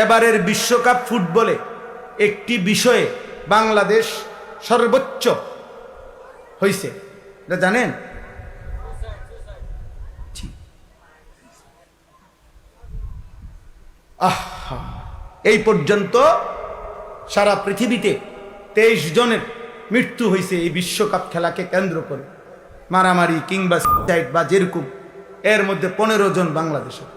এবারের বিশ্বকাপ ফুটবলে একটি বিষয়ে বাংলাদেশ সর্বোচ্চ হয়েছে, এটা জানেন? এই পর্যন্ত সারা পৃথিবীতে 23 জনের মৃত্যু হয়েছে এই বিশ্বকাপ খেলাকে কেন্দ্র করে, মারামারি কিংবা সুইসাইড বা যেরকম। এর মধ্যে 15 জন বাংলাদেশের।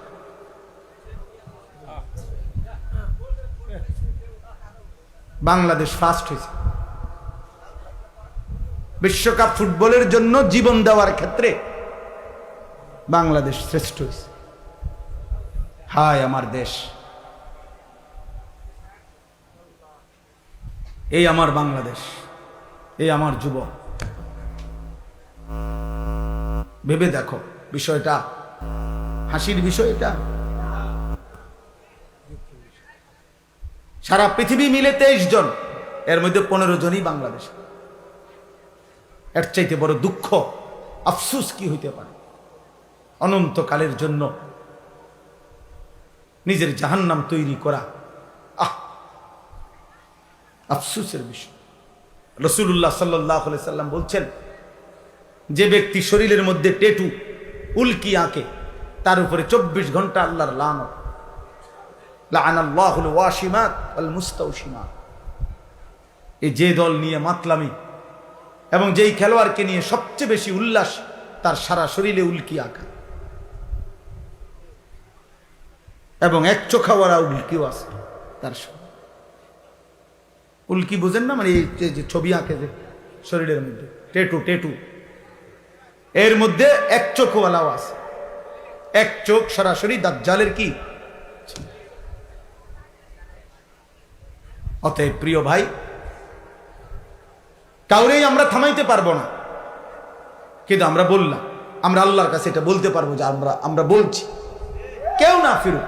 বাংলাদেশ ফার্স্ট হয়েছে বিশ্বকাপ ফুটবলের জন্য। জীবন দেওয়ার ক্ষেত্রে বাংলাদেশ শ্রেষ্ঠ হয়েছে। হায় আমার দেশ, এই আমার বাংলাদেশ, এই আমার যুবক। ভেবে দেখো বিষয়টা, হাসির বিষয় এটা। সারা পৃথিবী মিলে 23 জন, এর মধ্যে 15 জনই বাংলাদেশ। এর চাইতে বড় দুঃখ আফসোস কি হইতে পারে? অনন্তকালের জন্য নিজের জাহান্নাম তৈরি করা আফসোসের বিষয়। রাসূলুল্লাহ সাল্লাল্লাহু আলাইহি সাল্লাম বলছেন, যে ব্যক্তি শরীরের মধ্যে টেটু উল্কি আঁকে তার উপরে 24 ঘন্টা আল্লাহর লানত। লাআনাল্লাহুল ওয়াশিমাত ওয়াল মুস্তাওশিমাত। এই যে দল নিয়ে মাতলামি এবং যেই খেলোয়াড়কে নিয়ে সবচেয়ে বেশি উল্লাস, তার সারা শরীরে উল্কি আঁকা এবং এক চোখাওয়ালা উল্কিও আছে তার। উল্কি বুঝেন না? মানে এই যে ছবি আঁকে যে শরীরের মধ্যে টেটু, এর মধ্যে এক চোখওয়ালাও আছে। এক চোখ সরাসরি দাজ্জালের কি। অতএব প্রিয় ভাই, কাউরেই আমরা থামাইতে পারবো না, কিন্তু আমরা বললাম, আমরা আল্লাহর কাছে এটা বলতে পারবো যে আমরা বলছি, কেউ না ফিরুক।